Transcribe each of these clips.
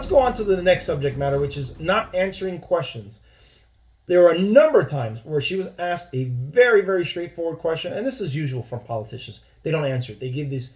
let's go on to the next subject matter, which is not answering questions. There were a number of times where she was asked a very, very straightforward question, and this is usual from politicians. They don't answer it. They give this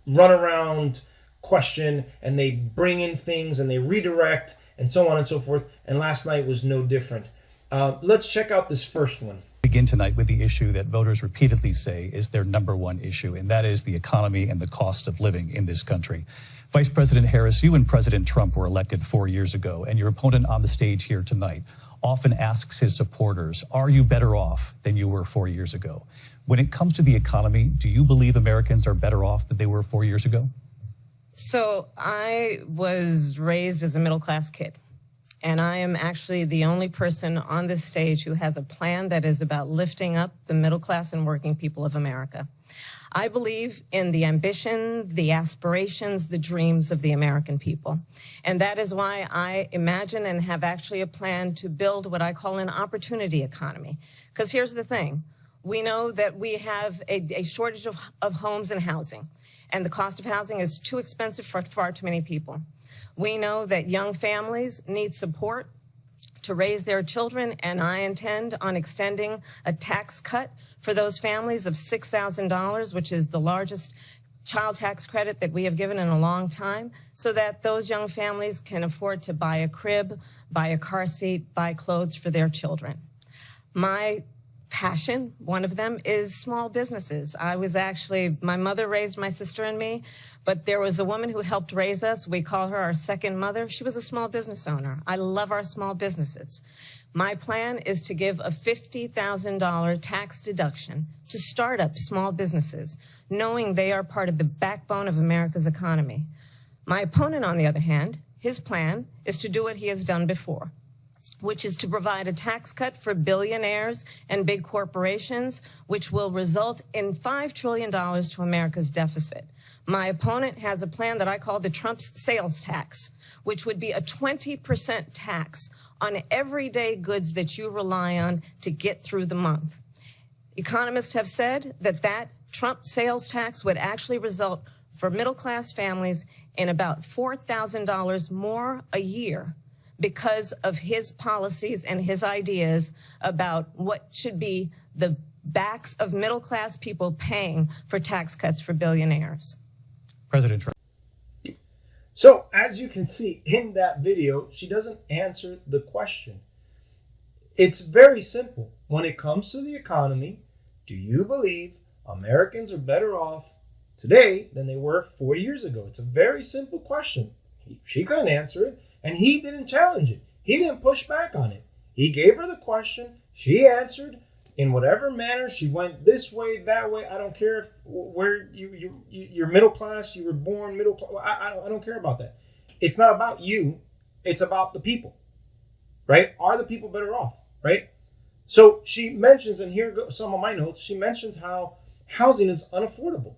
runaround question, and they bring in things, and they redirect, and so on and so forth. And last night was no different. Let's check out this first one. Begin tonight with the issue that voters repeatedly say is their number one issue, and that is the economy and the cost of living in this country. Vice President Harris, you and President Trump were elected 4 years ago, and your opponent on the stage here tonight often asks his supporters, are you better off than you were 4 years ago? When it comes to the economy, do you believe Americans are better off than they were 4 years ago? So I was raised as a middle-class kid, and I am actually the only person on this stage who has a plan that is about lifting up the middle class and working people of America. I believe in the ambition, the aspirations, the dreams of the American people. And that is why I imagine and have actually a plan to build what I call an opportunity economy. Because here's the thing. We know that we have a shortage of homes and housing, and the cost of housing is too expensive for far too many people. We know that young families need support to raise their children, and I intend on extending a tax cut for those families of $6,000, which is the largest child tax credit that we have given in a long time, so that those young families can afford to buy a crib, buy a car seat, buy clothes for their children. My passion, one of them, is small businesses. My mother raised my sister and me, but there was a woman who helped raise us. We call her our second mother. She was a small business owner. I love our small businesses. My plan is to give a $50,000 tax deduction to startup small businesses, knowing they are part of the backbone of America's economy. My opponent, on the other hand, his plan is to do what he has done before, which is to provide a tax cut for billionaires and big corporations, which will result in $5 trillion to America's deficit. My opponent has a plan that I call the Trump sales tax, which would be a 20% tax on everyday goods that you rely on to get through the month. Economists have said that Trump sales tax would actually result for middle-class families in about $4,000 more a year because of his policies and his ideas about what should be the backs of middle-class people paying for tax cuts for billionaires. President Trump. So, as you can see in that video, she doesn't answer the question. It's very simple. When it comes to the economy, do you believe Americans are better off today than they were 4 years ago? It's a very simple question. She couldn't answer it, and he didn't challenge it. He didn't push back on it. He gave her the question. She answered in whatever manner. She went this way, that way. I don't care if where you're middle class, you were born middle class. I don't care about that. It's not about you. It's about the people, right? Are the people better off, right? So she mentions, and here go some of my notes. She mentions how housing is unaffordable.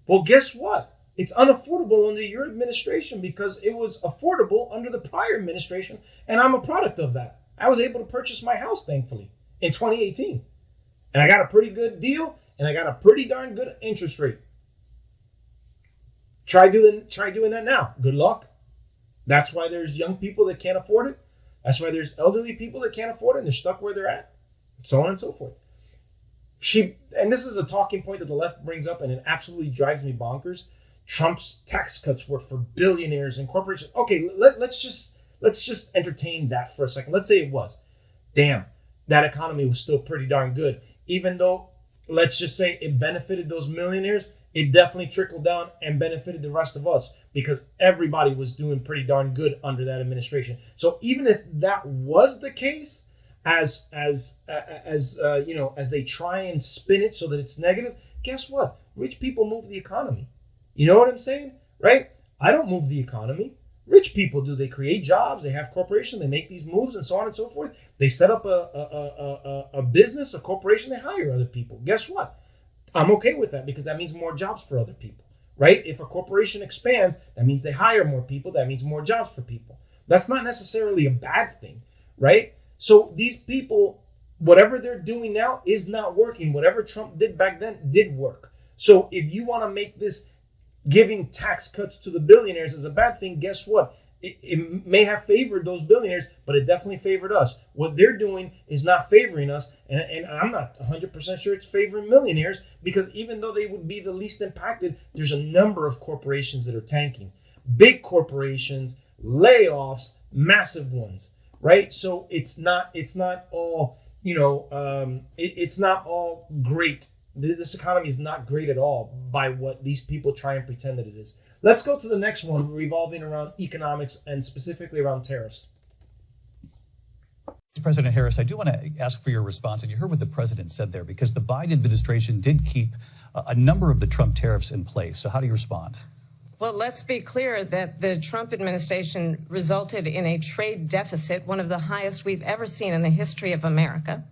Well, guess what? It's unaffordable under your administration because it was affordable under the prior administration, and I'm a product of that. I was able to purchase my house, thankfully, in 2018. And I got a pretty good deal, and I got a pretty darn good interest rate. Try doing that now. Good luck. That's why there's young people that can't afford it. That's why there's elderly people that can't afford it, and they're stuck where they're at, so on and so forth. And this is a talking point that the left brings up, and it absolutely drives me bonkers. Trump's tax cuts were for billionaires and corporations. Okay, let's just entertain that for a second. Let's say it was. Damn, that economy was still pretty darn good. Even though, let's just say it benefited those millionaires, it definitely trickled down and benefited the rest of us because everybody was doing pretty darn good under that administration. So even if that was the case, as they try and spin it so that it's negative, guess what? Rich people move the economy. You know what I'm saying? Right? I don't move the economy. Rich people do. They create jobs. They have corporations. They make these moves and so on and so forth. They set up a business, a corporation. They hire other people. Guess what? I'm okay with that because that means more jobs for other people, right? If a corporation expands, that means they hire more people. That means more jobs for people. That's not necessarily a bad thing, right? So these people, whatever they're doing now is not working. Whatever Trump did back then did work. So if you want to make this giving tax cuts to the billionaires is a bad thing, guess what? it may have favored those billionaires, but it definitely favored us. What they're doing is not favoring us, and I'm not 100% sure it's favoring millionaires, because even though they would be the least impacted, there's a number of corporations that are tanking. Big corporations, layoffs, massive ones, right? So it's not all, it's not all great. This economy is not great at all by what these people try and pretend that it is. Let's go to the next one, revolving around economics and specifically around tariffs. President Harris, I do want to ask for your response, and you heard what the president said there, because the Biden administration did keep a number of the Trump tariffs in place. So how do you respond? Well, let's be clear that the Trump administration resulted in a trade deficit, one of the highest we've ever seen in the history of America.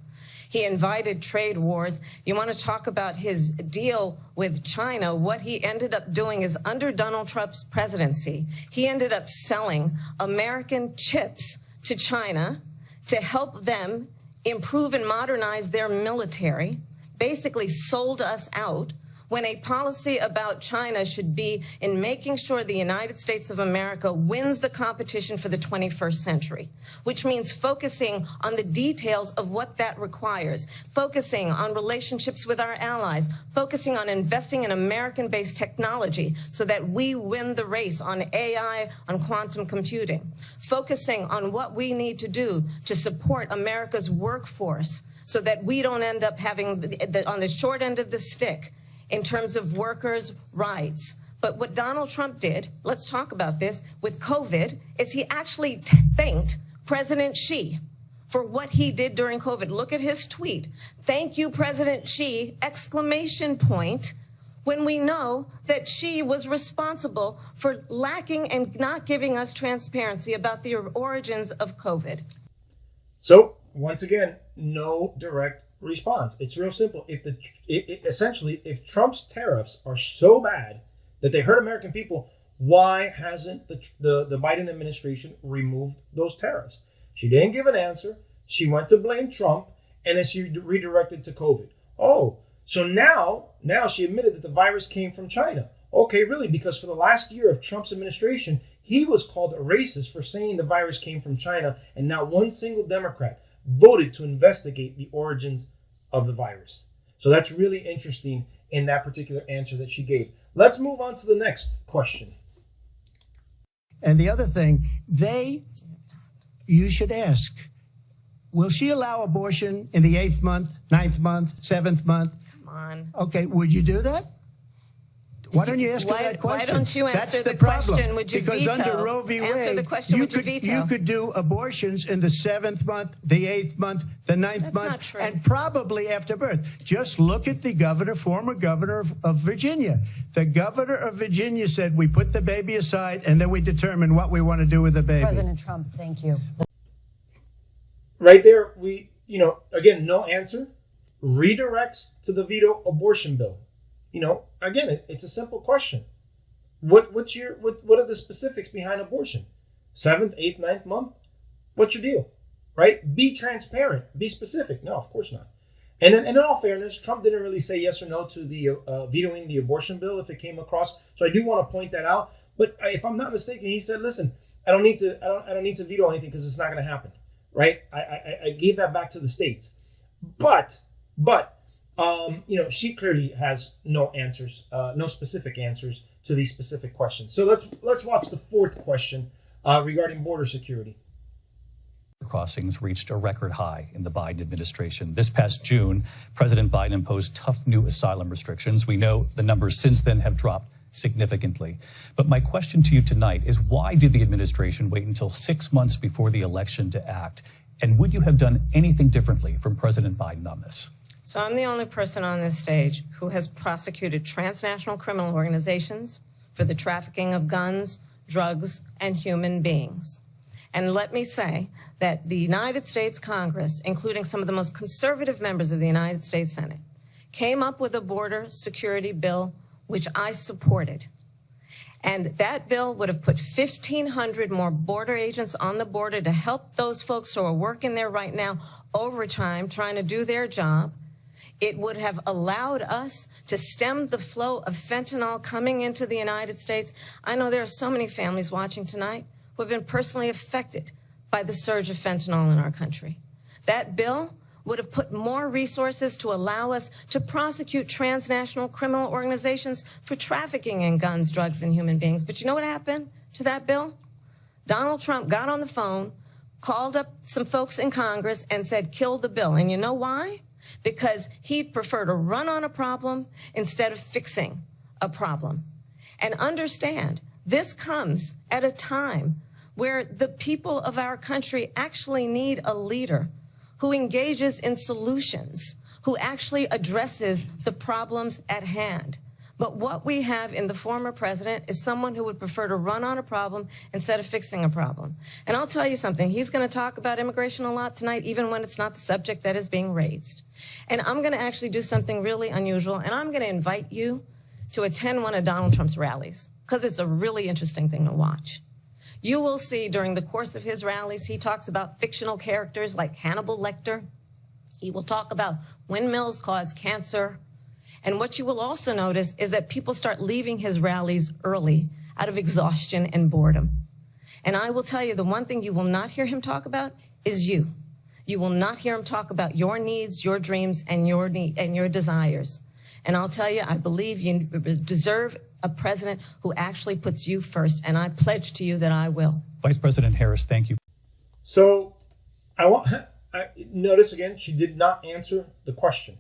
He invited trade wars. You want to talk about his deal with China? What he ended up doing is, under Donald Trump's presidency, he ended up selling American chips to China to help them improve and modernize their military, basically sold us out, when a policy about China should be in making sure the United States of America wins the competition for the 21st century, which means focusing on the details of what that requires, focusing on relationships with our allies, focusing on investing in American-based technology so that we win the race on AI, on quantum computing, focusing on what we need to do to support America's workforce so that we don't end up having on the short end of the stick in terms of workers' rights. But what Donald Trump did, let's talk about this, with COVID, is he actually thanked President Xi for what he did during COVID. Look at his tweet. Thank you, President Xi, exclamation point, when we know that Xi was responsible for lacking and not giving us transparency about the origins of COVID. So, once again, no direct response. It's real simple. Essentially, if Trump's tariffs are so bad that they hurt American people, why hasn't the Biden administration removed those tariffs? She didn't give an answer. She went to blame Trump, and then she redirected to COVID. Oh, so now she admitted that the virus came from China. Okay, really? Because for the last year of Trump's administration, he was called a racist for saying the virus came from China, and not one single Democrat voted to investigate the origins of the virus. So that's really interesting in that particular answer that she gave. Let's move on to the next question. And the other thing, you should ask, will she allow abortion in the 8th month, 9th month, 7th month? Come on. Okay, would you do that? Why don't you ask her that question? Why don't you answer That's the problem. question? Would you because veto? Under Roe v. Answer Wade, the question. Would you veto? You could do abortions in the 7th month, the 8th month, the 9th month, not true. and probably after birth. Just look at the former governor of Virginia. The governor of Virginia said, we put the baby aside and then we determine what we want to do with the baby. President Trump, thank you. Right there, again, no answer. Redirects to the veto abortion bill. Again, it's a simple question. What are the specifics behind abortion? 7th, 8th, 9th month? What's your deal? Right? Be transparent. Be specific. No, of course not. And then, in all fairness, Trump didn't really say yes or no to the vetoing the abortion bill if it came across. So I do want to point that out. But if I'm not mistaken, he said, "Listen, I don't need to veto anything because it's not going to happen." Right? I gave that back to the states. But she clearly has no answers, no specific answers to these specific questions. So let's watch the 4th question regarding border security. Crossings reached a record high in the Biden administration. This past June, President Biden imposed tough new asylum restrictions. We know the numbers since then have dropped significantly. But my question to you tonight is, why did the administration wait until 6 months before the election to act? And would you have done anything differently from President Biden on this? So I'm the only person on this stage who has prosecuted transnational criminal organizations for the trafficking of guns, drugs, and human beings. And let me say that the United States Congress, including some of the most conservative members of the United States Senate, came up with a border security bill, which I supported. And that bill would have put 1,500 more border agents on the border to help those folks who are working there right now overtime, trying to do their job. It would have allowed us to stem the flow of fentanyl coming into the United States. I know there are so many families watching tonight who have been personally affected by the surge of fentanyl in our country. That bill would have put more resources to allow us to prosecute transnational criminal organizations for trafficking in guns, drugs, and human beings. But you know what happened to that bill? Donald Trump got on the phone, called up some folks in Congress, and said, kill the bill. And you know why? Because he'd prefer to run on a problem instead of fixing a problem. And understand, this comes at a time where the people of our country actually need a leader who engages in solutions, who actually addresses the problems at hand. But what we have in the former president is someone who would prefer to run on a problem instead of fixing a problem. And I'll tell you something, he's going to talk about immigration a lot tonight, even when it's not the subject that is being raised. And I'm going to actually do something really unusual, and I'm going to invite you to attend one of Donald Trump's rallies, because it's a really interesting thing to watch. You will see during the course of his rallies, he talks about fictional characters like Hannibal Lecter. He will talk about windmills cause cancer. And what you will also notice is that people start leaving his rallies early out of exhaustion and boredom. And I will tell you, the one thing you will not hear him talk about is you. You will not hear him talk about your needs, your dreams, and your desires. And I'll tell you, I believe you deserve a president who actually puts you first, and I pledge to you that I will. Vice President Harris, thank you. So I notice again, she did not answer the question,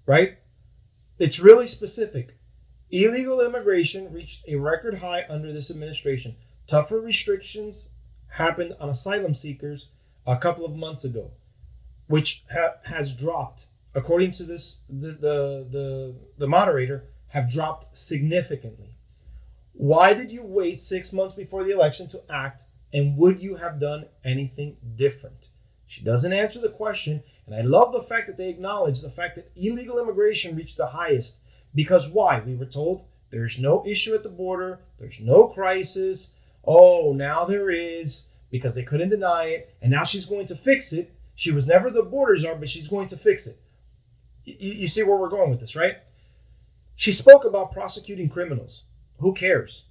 right? It's really specific. Illegal immigration reached a record high under this administration. Tougher restrictions happened on asylum seekers a couple of months ago, which has dropped, according to this, the moderator, have dropped significantly. Why did you wait 6 months before the election to act, and would you have done anything different? She doesn't answer the question, and I love the fact that they acknowledge the fact that illegal immigration reached the highest. Because why? We were told there's no issue at the border, there's no crisis. Oh, now there is, because they couldn't deny it, and now she's going to fix it. She was never the borders are, but she's going to fix it. You see where we're going with this, right? She spoke about prosecuting criminals. Who cares?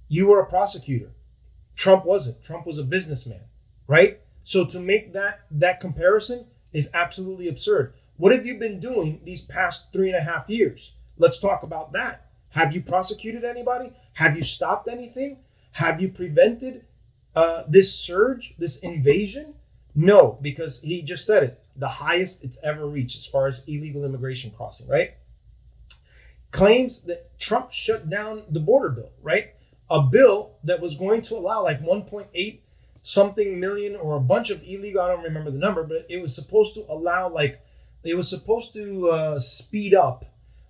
You were a prosecutor. Trump wasn't. Trump was a businessman, right? So to make that comparison is absolutely absurd. What have you been doing these past 3.5 years? Let's talk about that. Have you prosecuted anybody? Have you stopped anything? Have you prevented this surge, this invasion? No, because he just said it. The highest it's ever reached as far as illegal immigration crossing, right? Claims that Trump shut down the border bill, right? A bill that was going to allow like 1.8 something million or a bunch of illegal, I don't remember the number, but it was supposed to allow speed up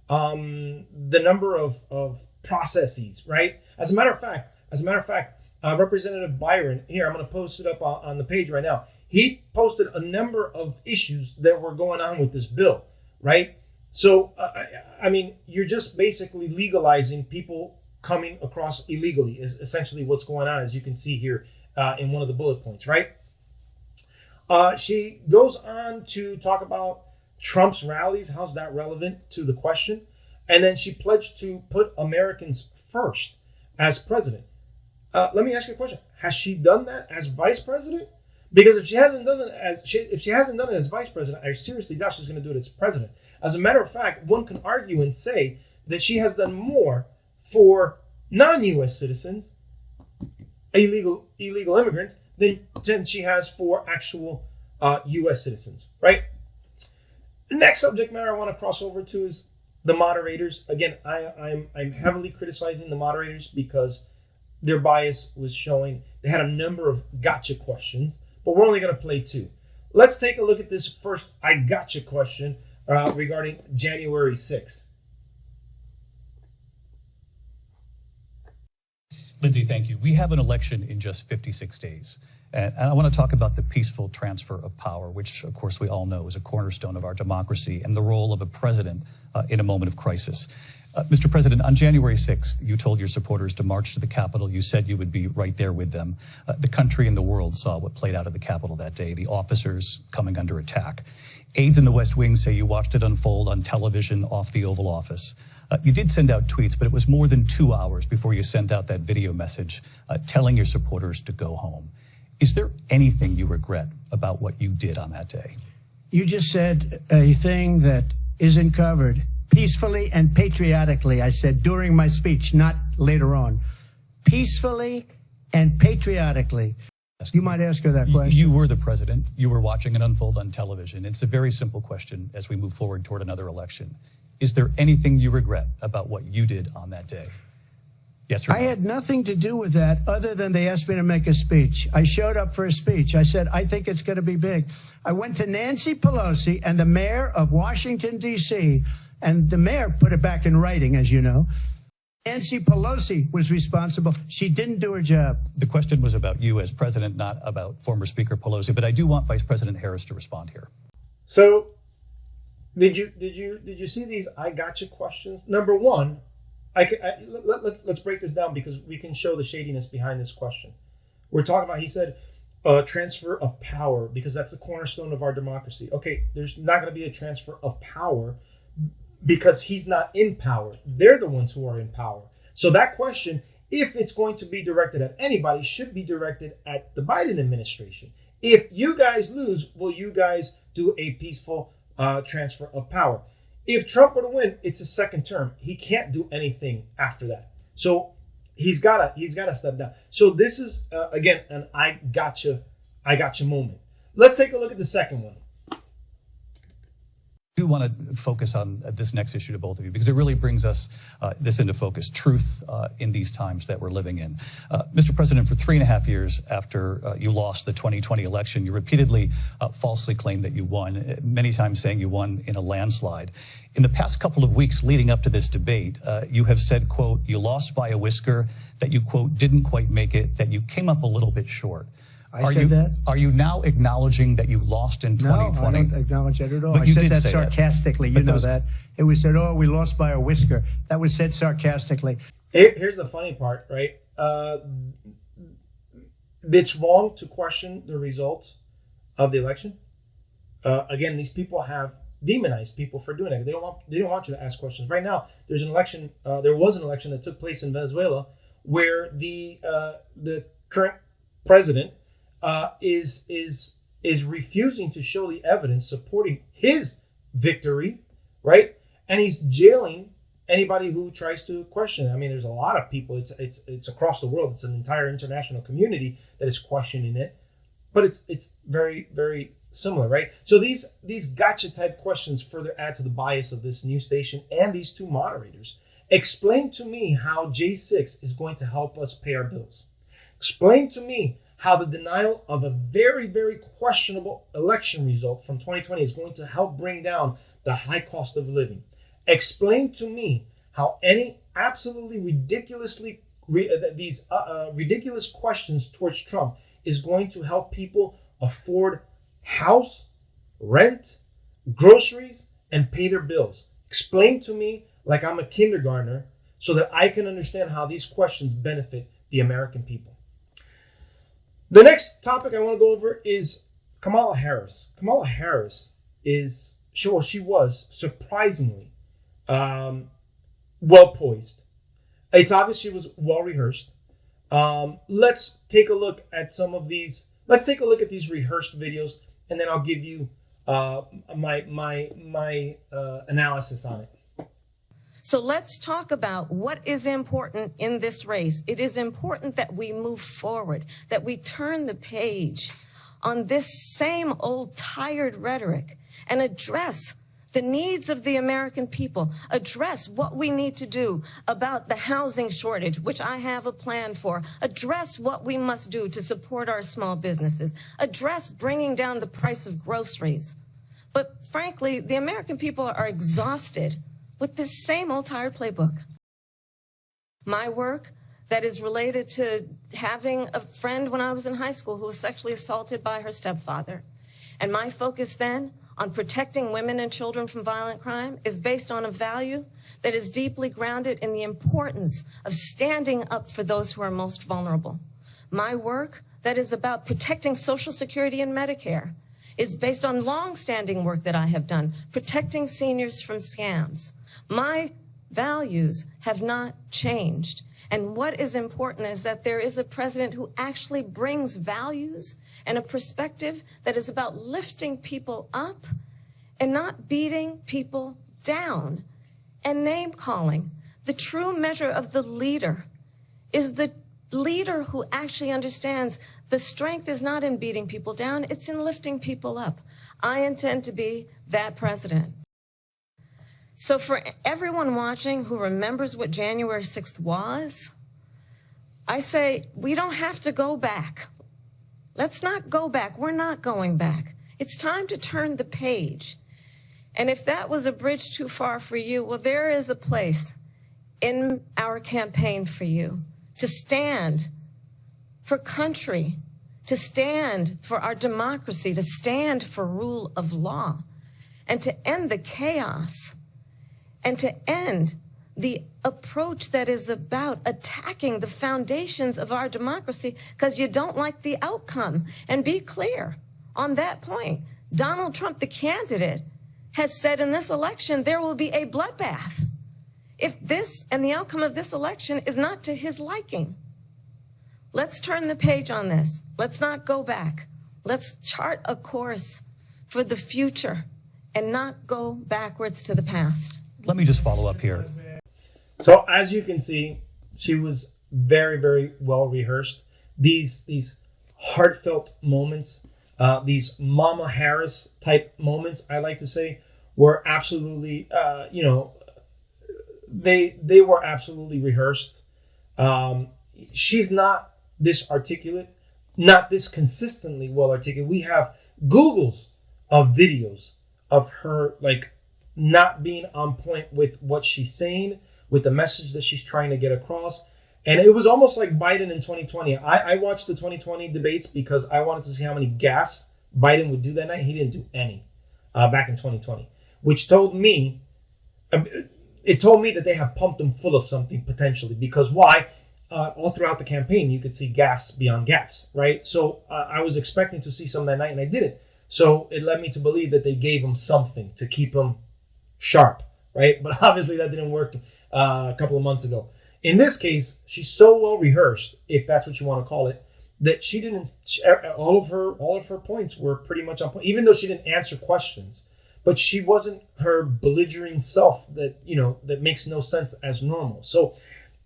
the number of processes, right? As a matter of fact, Representative Byron, here, I'm going to post it up on the page right now. He posted a number of issues that were going on with this bill, right? So, I mean, you're just basically legalizing people coming across illegally is essentially what's going on, as you can see here in one of the bullet points, right? She goes on to talk about Trump's rallies. How's that relevant to the question? And then she pledged to put Americans first as president. Let me ask you a question. Has she done that as vice president? Because if she hasn't done it as vice president, I seriously doubt she's going to do it as president. As a matter of fact, one can argue and say that she has done more for non-U.S. citizens, illegal immigrants, than she has for actual U.S. citizens, right? The next subject matter I want to cross over to is the moderators. Again, I'm heavily criticizing the moderators because their bias was showing. They had a number of gotcha questions, but we're only going to play 2. Let's take a look at this first I gotcha question regarding January 6th. Lindsay, thank you. We have an election in just 56 days. And I want to talk about the peaceful transfer of power, which, of course, we all know is a cornerstone of our democracy, and the role of a president in a moment of crisis. Mr. President, on January 6th, you told your supporters to march to the Capitol. You said you would be right there with them. The country and the world saw what played out at the Capitol that day, the officers coming under attack. Aides in the West Wing say you watched it unfold on television off the Oval Office. You did send out tweets, but it was more than 2 hours before you sent out that video message telling your supporters to go home. Is there anything you regret about what you did on that day? You just said a thing that isn't covered. Peacefully and patriotically, I said during my speech, not later on. Peacefully and patriotically. You might ask her that question. You were the president. You were watching it unfold on television. It's a very simple question as we move forward toward another election. Is there anything you regret about what you did on that day? Yes or no? I had nothing to do with that other than they asked me to make a speech. I showed up for a speech. I said, I think it's going to be big. I went to Nancy Pelosi and the mayor of Washington, D.C., and the mayor put it back in writing, as you know. Nancy Pelosi was responsible. She didn't do her job. The question was about you as president, not about former Speaker Pelosi, but I do want Vice President Harris to respond here. So, did you see these I gotcha questions? Number one, let's break this down because we can show the shadiness behind this question. We're talking about, he said, transfer of power because that's the cornerstone of our democracy. Okay, there's not going to be a transfer of power because he's not in power. They're the ones who are in power. So that question, if it's going to be directed at anybody, should be directed at the Biden administration. If you guys lose, will you guys do a peaceful transfer of power? If Trump were to win, it's his second term. He can't do anything after that. So he's gotta step down. So this is again an I gotcha moment. Let's take a look at the second one. I do want to focus on this next issue to both of you because it really brings us this into focus, truth in these times that we're living in. Mr. President, for 3.5 years after you lost the 2020 election, you repeatedly falsely claimed that you won, many times saying you won in a landslide. In the past couple of weeks leading up to this debate, you have said, quote, you lost by a whisker, that you, quote, didn't quite make it, that you came up a little bit short. I said that? Are you now acknowledging that you lost in 2020? No, I don't acknowledge that at all. But I you said did that say sarcastically. You know that. It was said, oh, we lost by a whisker. That was said sarcastically. Here's the funny part, right? It's wrong to question the results of the election. Again, these people have demonized people for doing it. They don't want you to ask questions. Right now, there's an election. There was an election that took place in Venezuela where the current president is refusing to show the evidence supporting his victory, right? And he's jailing anybody who tries to question it. I mean, there's a lot of people. It's across the world. It's an entire international community that is questioning it. But it's very, very similar, right? So these gotcha type questions further add to the bias of this news station and these two moderators. Explain to me how J6 is going to help us pay our bills. Explain to me how the denial of a very, very questionable election result from 2020 is going to help bring down the high cost of living. Explain to me how any absolutely ridiculous questions towards Trump is going to help people afford house, rent, groceries, and pay their bills. Explain to me like I'm a kindergartner so that I can understand how these questions benefit the American people. The next topic I want to go over is Kamala Harris. Kamala Harris she was surprisingly well poised. It's obvious she was well rehearsed. Let's take a look at some of these. Let's take a look at these rehearsed videos, and then I'll give you my analysis on it. So let's talk about what is important in this race. It is important that we move forward, that we turn the page on this same old tired rhetoric and address the needs of the American people, address what we need to do about the housing shortage, which I have a plan for, address what we must do to support our small businesses, address bringing down the price of groceries. But frankly, the American people are exhausted with this same old tired playbook. My work that is related to having a friend when I was in high school who was sexually assaulted by her stepfather. And my focus then on protecting women and children from violent crime is based on a value that is deeply grounded in the importance of standing up for those who are most vulnerable. My work that is about protecting Social Security and Medicare is based on long-standing work that I have done, protecting seniors from scams. My values have not changed. And what is important is that there is a president who actually brings values and a perspective that is about lifting people up and not beating people down and name calling. The true measure of the leader is the leader who actually understands the strength is not in beating people down, it's in lifting people up. I intend to be that president. So for everyone watching who remembers what January 6th was, I say we don't have to go back. Let's not go back. We're not going back. It's time to turn the page. And if that was a bridge too far for you, well, there is a place in our campaign for you to stand for country, to stand for our democracy, to stand for rule of law, and to end the chaos, and to end the approach that is about attacking the foundations of our democracy because you don't like the outcome. And be clear on that point. Donald Trump, the candidate, has said in this election there will be a bloodbath if this and the outcome of this election is not to his liking. Let's turn the page on this. Let's not go back. Let's chart a course for the future and not go backwards to the past. Let me just follow up here. So as you can see, she was very, very well rehearsed. These heartfelt moments, these Mama Harris type moments, I like to say, were absolutely, they were absolutely rehearsed. She's not this articulate, not this consistently well articulate. We have Googles of videos of her like not being on point with what she's saying, with the message that she's trying to get across. And it was almost like Biden in 2020. I watched the 2020 debates because I wanted to see how many gaffes Biden would do that night. He didn't do any back in 2020, which told me, it told me that they have pumped him full of something potentially. Because why? All throughout the campaign, you could see gaffes beyond gaffes, right? So I was expecting to see some that night and I didn't. So it led me to believe that they gave him something to keep him sharp, right? But obviously that didn't work a couple of months ago. In this case, she's so well rehearsed, if that's what you want to call it, that she didn't. All of her points were pretty much on point, even though she didn't answer questions. But she wasn't her belligerent self that makes no sense as normal. So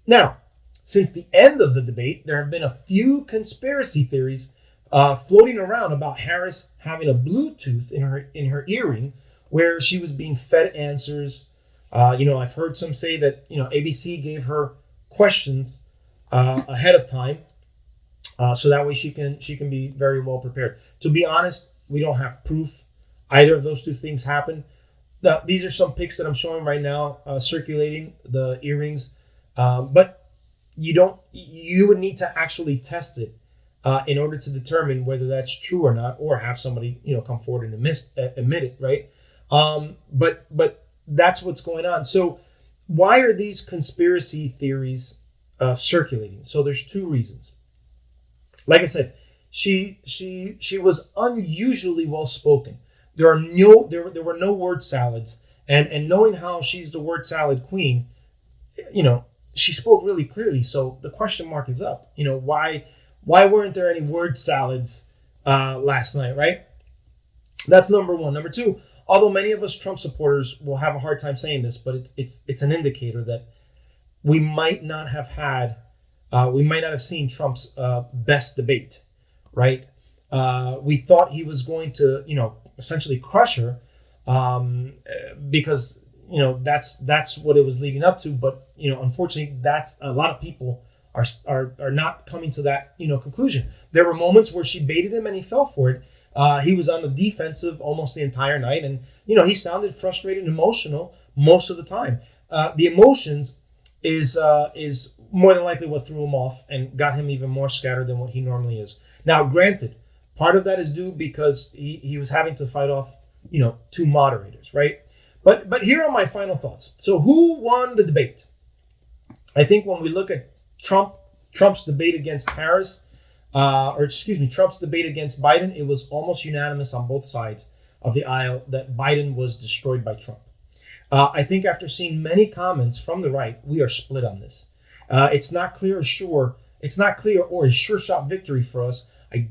now, since the end of the debate, there have been a few conspiracy theories floating around about Harris having a Bluetooth in her earring, where she was being fed answers. I've heard some say that ABC gave her questions ahead of time, so that way she can be very well prepared. To be honest, we don't have proof either of those two things happened. Now, these are some pics that I'm showing right now, circulating the earrings, but you would need to actually test it in order to determine whether that's true or not, or have somebody come forward and admit it, right? But that's what's going on. So why are these conspiracy theories circulating? So there's two reasons. Like I said, she was unusually well spoken. There were no word salads, and knowing how she's the word salad queen, she spoke really clearly. So the question mark is up. Why weren't there any word salads last night, right? That's number one. Number two, although many of us Trump supporters will have a hard time saying this, but it's an indicator that we might not have seen Trump's best debate, right? We thought he was going to, essentially crush her, because that's what it was leading up to. But unfortunately, that's a lot of people are not coming to that conclusion. There were moments where she baited him and he fell for it. He was on the defensive almost the entire night, and he sounded frustrated and emotional most of the time. The emotions is more than likely what threw him off and got him even more scattered than what he normally is. Now, granted, part of that is due because he was having to fight off, two moderators, right? But here are my final thoughts. So who won the debate? I think when we look at Trump's debate against Harris, Trump's debate against Biden, it was almost unanimous on both sides of the aisle that Biden was destroyed by Trump. I think after seeing many comments from the right, we are split on this. It's not clear or a sure shot victory for us. I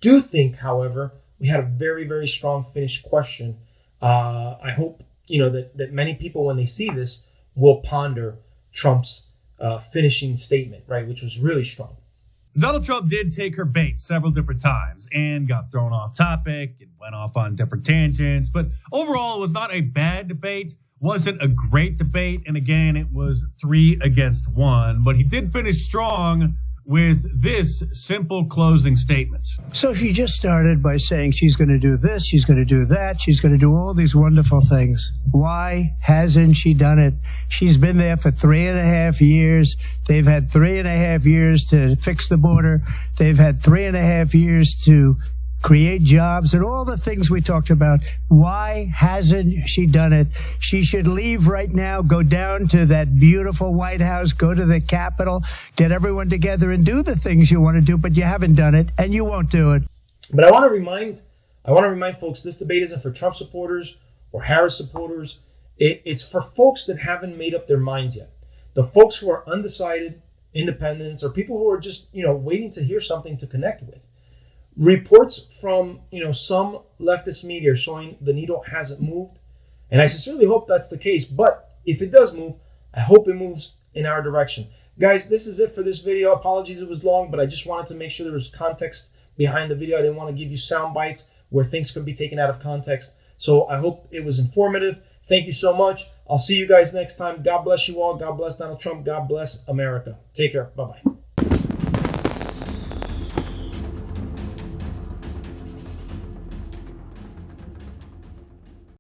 do think, however, we had a very, very strong finish question. I hope that many people, when they see this, will ponder Trump's finishing statement, right, which was really strong. Donald Trump did take her bait several different times and got thrown off topic and went off on different tangents. But overall, it was not a bad debate, wasn't a great debate. And again, it was 3 against 1. But he did finish strong with this simple closing statement. So she just started by saying she's going to do this, she's going to do that, she's going to do all these wonderful things. Why hasn't she done it? She's been there for 3.5 years. They've had 3.5 years to fix the border. They've had 3.5 years to create jobs and all the things we talked about. Why hasn't she done it? She should leave right now, go down to that beautiful White House, go to the Capitol, get everyone together and do the things you want to do, but you haven't done it and you won't do it. But I want to remind folks, this debate isn't for Trump supporters or Harris supporters. It's for folks that haven't made up their minds yet. The folks who are undecided, independents, or people who are just, waiting to hear something to connect with. Reports from some leftist media showing the needle hasn't moved, and I sincerely hope that's the case. But if it does move, I hope it moves in our direction. Guys, this is it for this video. Apologies it was long, but I just wanted to make sure there was context behind the video. I didn't want to give you sound bites where things could be taken out of context. So I hope it was informative. Thank you so much. I'll see you guys next time. God bless you all. God bless Donald Trump. God bless America. Take care. Bye-bye.